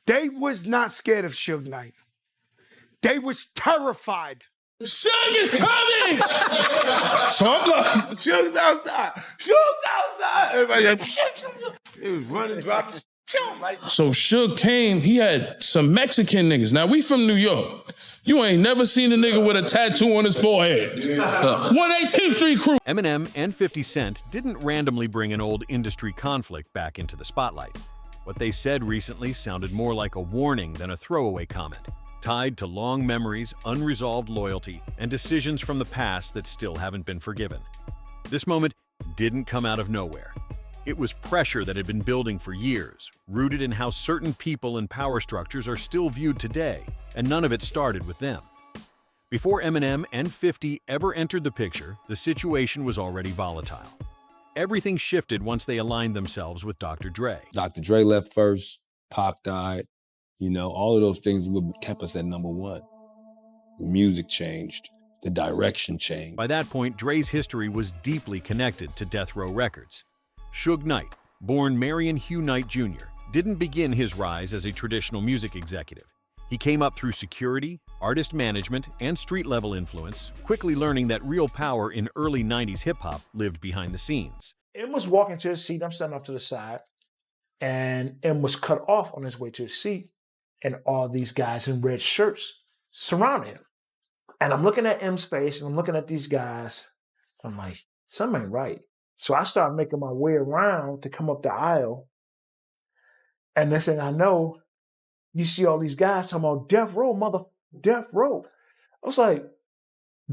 They was not scared of Suge Knight. They was terrified. Suge is coming! So I'm like, Suge's outside. Suge's outside. Everybody like, he was running, dropping. so Suge came, he had some Mexican niggas. Now, we from New York. You ain't never seen a nigga with a tattoo on his forehead. 118th Street crew. Eminem and 50 Cent didn't randomly bring an old industry conflict back into the spotlight. What they said recently sounded more like a warning than a throwaway comment, tied to long memories, unresolved loyalty, and decisions from the past that still haven't been forgiven. This moment didn't come out of nowhere. It was pressure that had been building for years, rooted in how certain people and power structures are still viewed today, and none of it started with them. Before Eminem and 50 ever entered the picture, the situation was already volatile. Everything shifted once they aligned themselves with Dr. Dre. Dr. Dre left first, Pac died. You know, all of those things kept us at #1. The music changed. The direction changed. By that point, Dre's history was deeply connected to Death Row Records. Suge Knight, born Marion Hugh Knight Jr., didn't begin his rise as a traditional music executive. He came up through security, artist management, and street-level influence, quickly learning that real power in early 90s hip-hop lived behind the scenes. M was walking to his seat. I'm standing off to the side. And M was cut off on his way to his seat. And all these guys in red shirts surrounded him. And I'm looking at M's face, and I'm looking at these guys. I'm like, something ain't right. So I started making my way around to come up the aisle. And next thing I know, you see all these guys talking about Death Row, Death Row. I was like,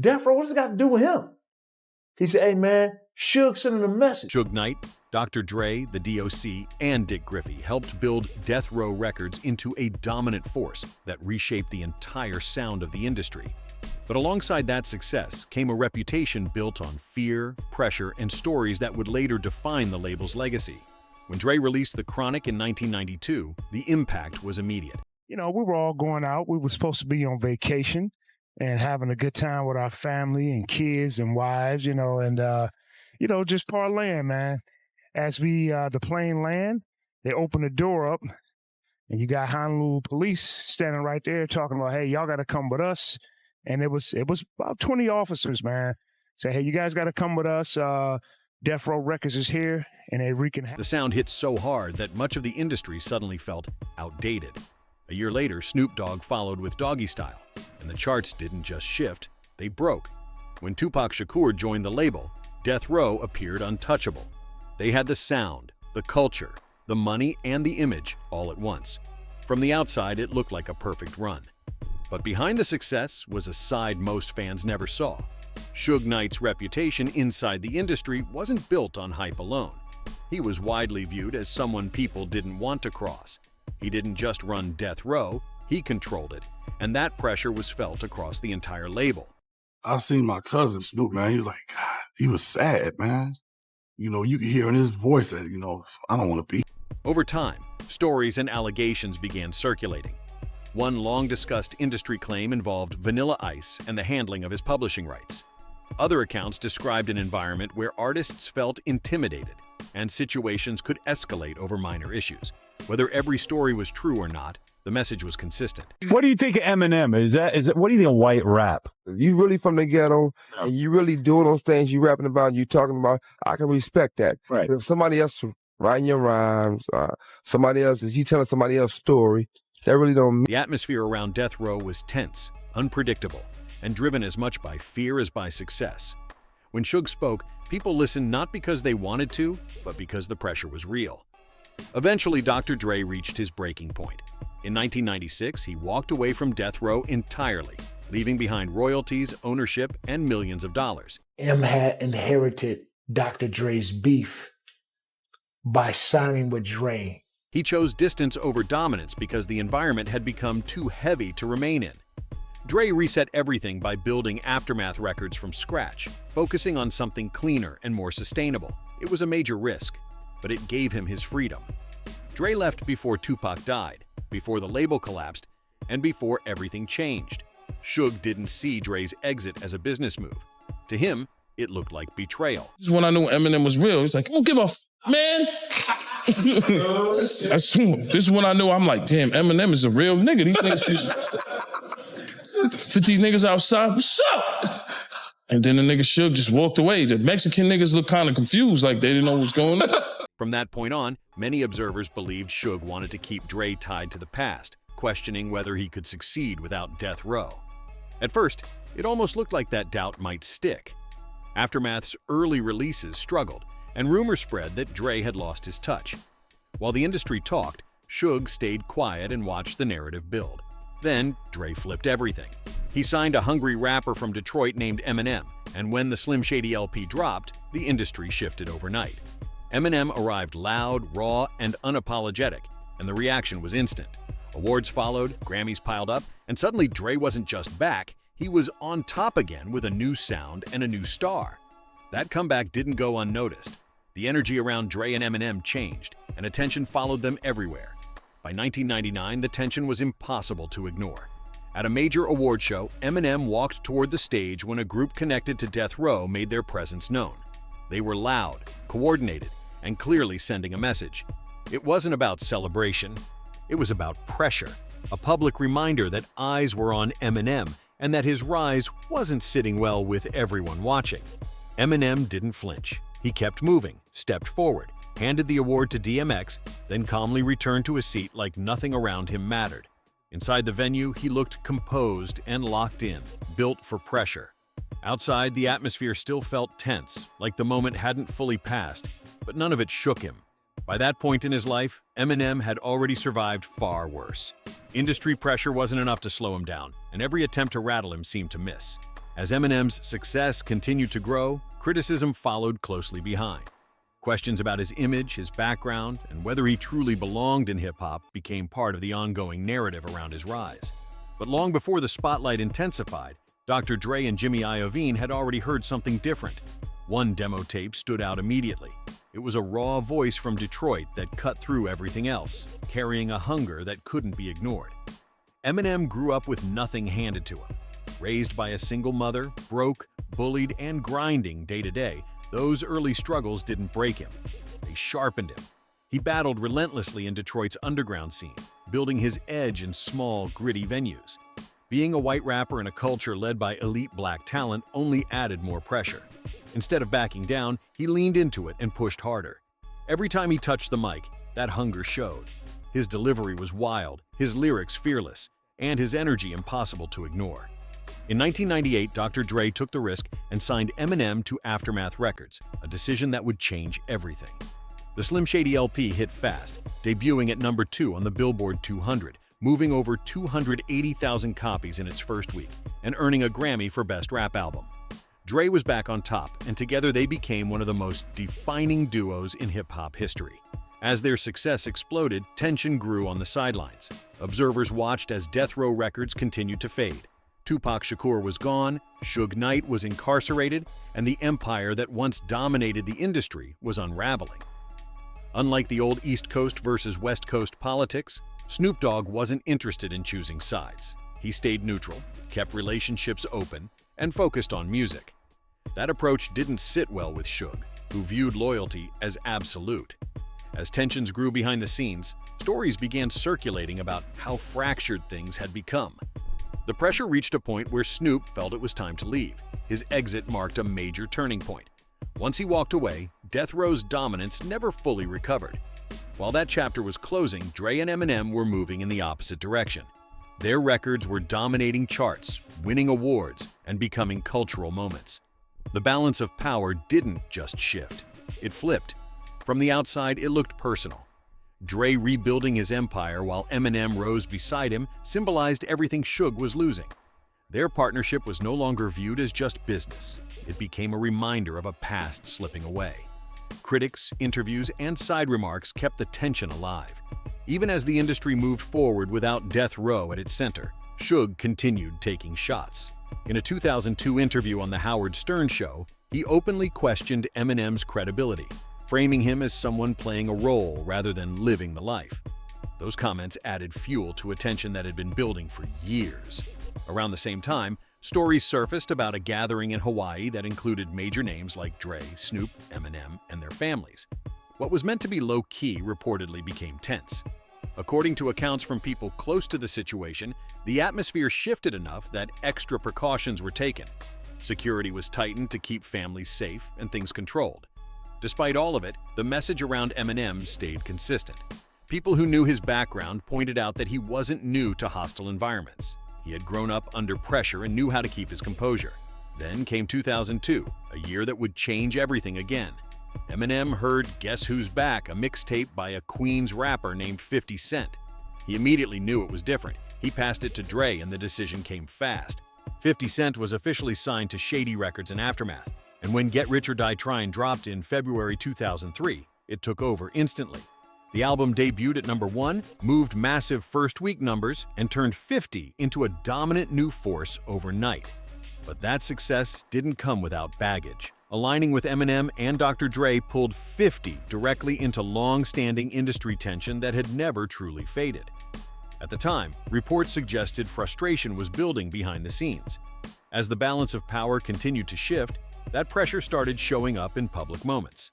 Death Row, what does it got to do with him? He said, hey, man, Suge sent him a message. Suge Knight, Dr. Dre, the DOC, and Dick Griffey helped build Death Row Records into a dominant force that reshaped the entire sound of the industry. But alongside that success came a reputation built on fear, pressure, and stories that would later define the label's legacy. When Dre released The Chronic in 1992, the impact was immediate. You know, we were all going out. We were supposed to be on vacation and having a good time with our family and kids and wives, and, just parlaying, man. As the plane land, they open the door up, and you got Honolulu police standing right there talking about, hey, y'all got to come with us. And it was about 20 officers, man. Say, hey, you guys got to come with us. Death Row Records is here, and they wreaking havoc. The sound hit so hard that much of the industry suddenly felt outdated. A year later, Snoop Dogg followed with Doggy Style, and the charts didn't just shift, they broke. When Tupac Shakur joined the label, Death Row appeared untouchable. They had the sound, the culture, the money, and the image all at once. From the outside, it looked like a perfect run. But behind the success was a side most fans never saw. Suge Knight's reputation inside the industry wasn't built on hype alone. He was widely viewed as someone people didn't want to cross. He didn't just run Death Row, he controlled it, and that pressure was felt across the entire label. I seen my cousin Snoop, man. He was like, God, he was sad, man. You know, you could hear in his voice that, I don't want to be. Over time, stories and allegations began circulating. One long-discussed industry claim involved Vanilla Ice and the handling of his publishing rights. Other accounts described an environment where artists felt intimidated, and situations could escalate over minor issues. Whether every story was true or not, the message was consistent. What do you think of Eminem? Is that what do you think of white rap? If you really from the ghetto and you really doing those things you rapping about, you talking about, I can respect that. Right. But if somebody else writing your rhymes, you telling somebody else's story, that really don't mean. The atmosphere around Death Row was tense, unpredictable, and driven as much by fear as by success. When Suge spoke, people listened not because they wanted to, but because the pressure was real. Eventually, Dr. Dre reached his breaking point. In 1996, he walked away from Death Row entirely, leaving behind royalties, ownership, and millions of dollars. M had inherited Dr. Dre's beef by signing with Dre. He chose distance over dominance because the environment had become too heavy to remain in. Dre reset everything by building Aftermath Records from scratch, focusing on something cleaner and more sustainable. It was a major risk, but it gave him his freedom. Dre left before Tupac died, before the label collapsed, and before everything changed. Suge didn't see Dre's exit as a business move. To him, it looked like betrayal. This is when I knew Eminem was real. He's like, I don't give a man. This is when I knew. I'm like, damn, Eminem is a real nigga. These niggas, 50 niggas outside, what's up? And then the nigga Suge just walked away. The Mexican niggas looked kind of confused, like they didn't know what was going on. From that point on, many observers believed Suge wanted to keep Dre tied to the past, questioning whether he could succeed without Death Row. At first, it almost looked like that doubt might stick. Aftermath's early releases struggled, and rumors spread that Dre had lost his touch. While the industry talked, Suge stayed quiet and watched the narrative build. Then, Dre flipped everything. He signed a hungry rapper from Detroit named Eminem, and when the Slim Shady LP dropped, the industry shifted overnight. Eminem arrived loud, raw, and unapologetic, and the reaction was instant. Awards followed, Grammys piled up, and suddenly Dre wasn't just back, he was on top again with a new sound and a new star. That comeback didn't go unnoticed. The energy around Dre and Eminem changed, and attention followed them everywhere. By 1999, the tension was impossible to ignore. At a major award show, Eminem walked toward the stage when a group connected to Death Row made their presence known. They were loud, coordinated, and clearly sending a message. It wasn't about celebration, it was about pressure, a public reminder that eyes were on Eminem and that his rise wasn't sitting well with everyone watching. Eminem didn't flinch. He kept moving, stepped forward, handed the award to DMX, then calmly returned to his seat like nothing around him mattered. Inside the venue, he looked composed and locked in, built for pressure. Outside, the atmosphere still felt tense, like the moment hadn't fully passed, but none of it shook him. By that point in his life, Eminem had already survived far worse. Industry pressure wasn't enough to slow him down, and every attempt to rattle him seemed to miss. As Eminem's success continued to grow, criticism followed closely behind. Questions about his image, his background, and whether he truly belonged in hip-hop became part of the ongoing narrative around his rise. But long before the spotlight intensified, Dr. Dre and Jimmy Iovine had already heard something different. One demo tape stood out immediately. It was a raw voice from Detroit that cut through everything else, carrying a hunger that couldn't be ignored. Eminem grew up with nothing handed to him. Raised by a single mother, broke, bullied, and grinding day to day, those early struggles didn't break him. They sharpened him. He battled relentlessly in Detroit's underground scene, building his edge in small, gritty venues. Being a white rapper in a culture led by elite black talent only added more pressure. Instead of backing down, he leaned into it and pushed harder. Every time he touched the mic, that hunger showed. His delivery was wild, his lyrics fearless, and his energy impossible to ignore. In 1998, Dr. Dre took the risk and signed Eminem to Aftermath Records, a decision that would change everything. The Slim Shady LP hit fast, debuting at number 2 on the Billboard 200, moving over 280,000 copies in its first week, and earning a Grammy for Best Rap Album. Dre was back on top, and together they became one of the most defining duos in hip-hop history. As their success exploded, tension grew on the sidelines. Observers watched as Death Row Records continued to fade. Tupac Shakur was gone, Suge Knight was incarcerated, and the empire that once dominated the industry was unraveling. Unlike the old East Coast versus West Coast politics, Snoop Dogg wasn't interested in choosing sides. He stayed neutral, kept relationships open, and focused on music. That approach didn't sit well with Suge, who viewed loyalty as absolute. As tensions grew behind the scenes, stories began circulating about how fractured things had become. The pressure reached a point where Snoop felt it was time to leave. His exit marked a major turning point. Once he walked away, Death Row's dominance never fully recovered. While that chapter was closing, Dre and Eminem were moving in the opposite direction. Their records were dominating charts, winning awards, and becoming cultural moments. The balance of power didn't just shift, it flipped. From the outside, it looked personal. Dre rebuilding his empire while Eminem rose beside him symbolized everything Suge was losing. Their partnership was no longer viewed as just business. It became a reminder of a past slipping away. Critics, interviews, and side remarks kept the tension alive. Even as the industry moved forward without Death Row at its center, Suge continued taking shots. In a 2002 interview on The Howard Stern Show, he openly questioned Eminem's credibility, framing him as someone playing a role rather than living the life. Those comments added fuel to a tension that had been building for years. Around the same time, stories surfaced about a gathering in Hawaii that included major names like Dre, Snoop, Eminem, and their families. What was meant to be low-key reportedly became tense. According to accounts from people close to the situation, the atmosphere shifted enough that extra precautions were taken. Security was tightened to keep families safe and things controlled. Despite all of it, the message around Eminem stayed consistent. People who knew his background pointed out that he wasn't new to hostile environments. He had grown up under pressure and knew how to keep his composure. Then came 2002, a year that would change everything again. Eminem heard Guess Who's Back, a mixtape by a Queens rapper named 50 Cent. He immediately knew it was different. He passed it to Dre and the decision came fast. 50 Cent was officially signed to Shady Records in Aftermath, and when Get Rich or Die Tryin' dropped in February 2003, it took over instantly. The album debuted at #1, moved massive first-week numbers, and turned 50 into a dominant new force overnight. But that success didn't come without baggage. Aligning with Eminem and Dr. Dre pulled 50 directly into long-standing industry tension that had never truly faded. At the time, reports suggested frustration was building behind the scenes. As the balance of power continued to shift, that pressure started showing up in public moments.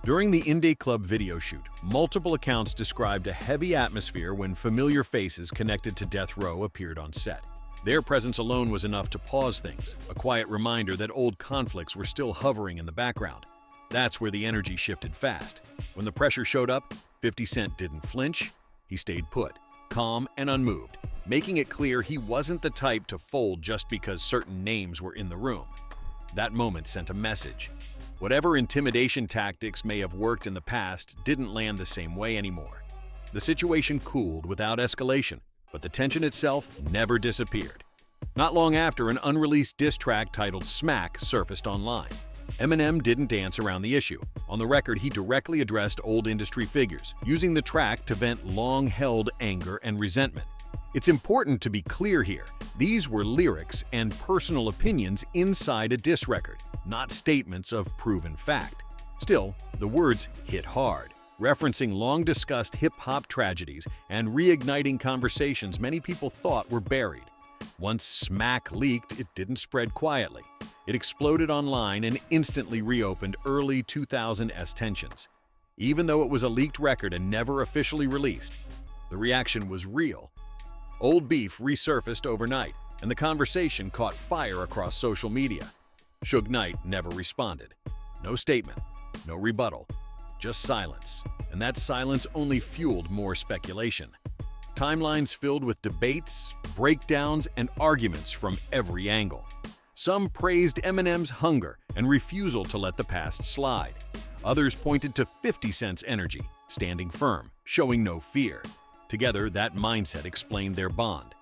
During the Indie Club video shoot, multiple accounts described a heavy atmosphere when familiar faces connected to Death Row appeared on set. Their presence alone was enough to pause things, a quiet reminder that old conflicts were still hovering in the background. That's where the energy shifted fast. When the pressure showed up, 50 Cent didn't flinch, he stayed put, calm and unmoved, making it clear he wasn't the type to fold just because certain names were in the room. That moment sent a message. Whatever intimidation tactics may have worked in the past didn't land the same way anymore. The situation cooled without escalation, but the tension itself never disappeared. Not long after, an unreleased diss track titled Smack surfaced online. Eminem didn't dance around the issue. On the record, he directly addressed old industry figures, using the track to vent long-held anger and resentment. It's important to be clear here. These were lyrics and personal opinions inside a diss record, not statements of proven fact. Still, the words hit hard, referencing long-discussed hip-hop tragedies and reigniting conversations many people thought were buried. Once Smack leaked, it didn't spread quietly. It exploded online and instantly reopened early 2000s tensions. Even though it was a leaked record and never officially released, the reaction was real. Old beef resurfaced overnight, and the conversation caught fire across social media. Suge Knight never responded. No statement, no rebuttal, just silence. And that silence only fueled more speculation. Timelines filled with debates, breakdowns, and arguments from every angle. Some praised Eminem's hunger and refusal to let the past slide. Others pointed to 50 Cent's energy, standing firm, showing no fear. Together, that mindset explained their bond.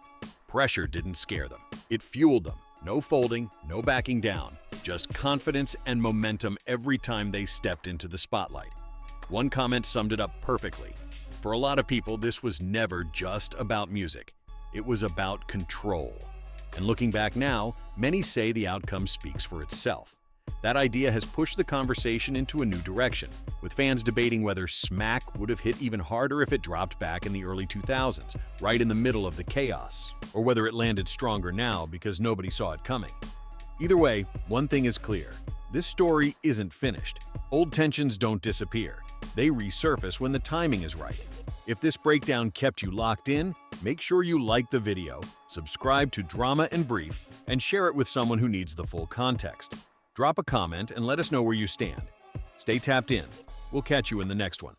Pressure didn't scare them. It fueled them. No folding, no backing down, just confidence and momentum every time they stepped into the spotlight. One comment summed it up perfectly. For a lot of people, this was never just about music. It was about control. And looking back now, many say the outcome speaks for itself. That idea has pushed the conversation into a new direction, with fans debating whether Smack would have hit even harder if it dropped back in the early 2000s, right in the middle of the chaos, or whether it landed stronger now because nobody saw it coming. Either way, one thing is clear. This story isn't finished. Old tensions don't disappear. They resurface when the timing is right. If this breakdown kept you locked in, make sure you like the video, subscribe to Drama and Brief, and share it with someone who needs the full context. Drop a comment and let us know where you stand. Stay tapped in. We'll catch you in the next one.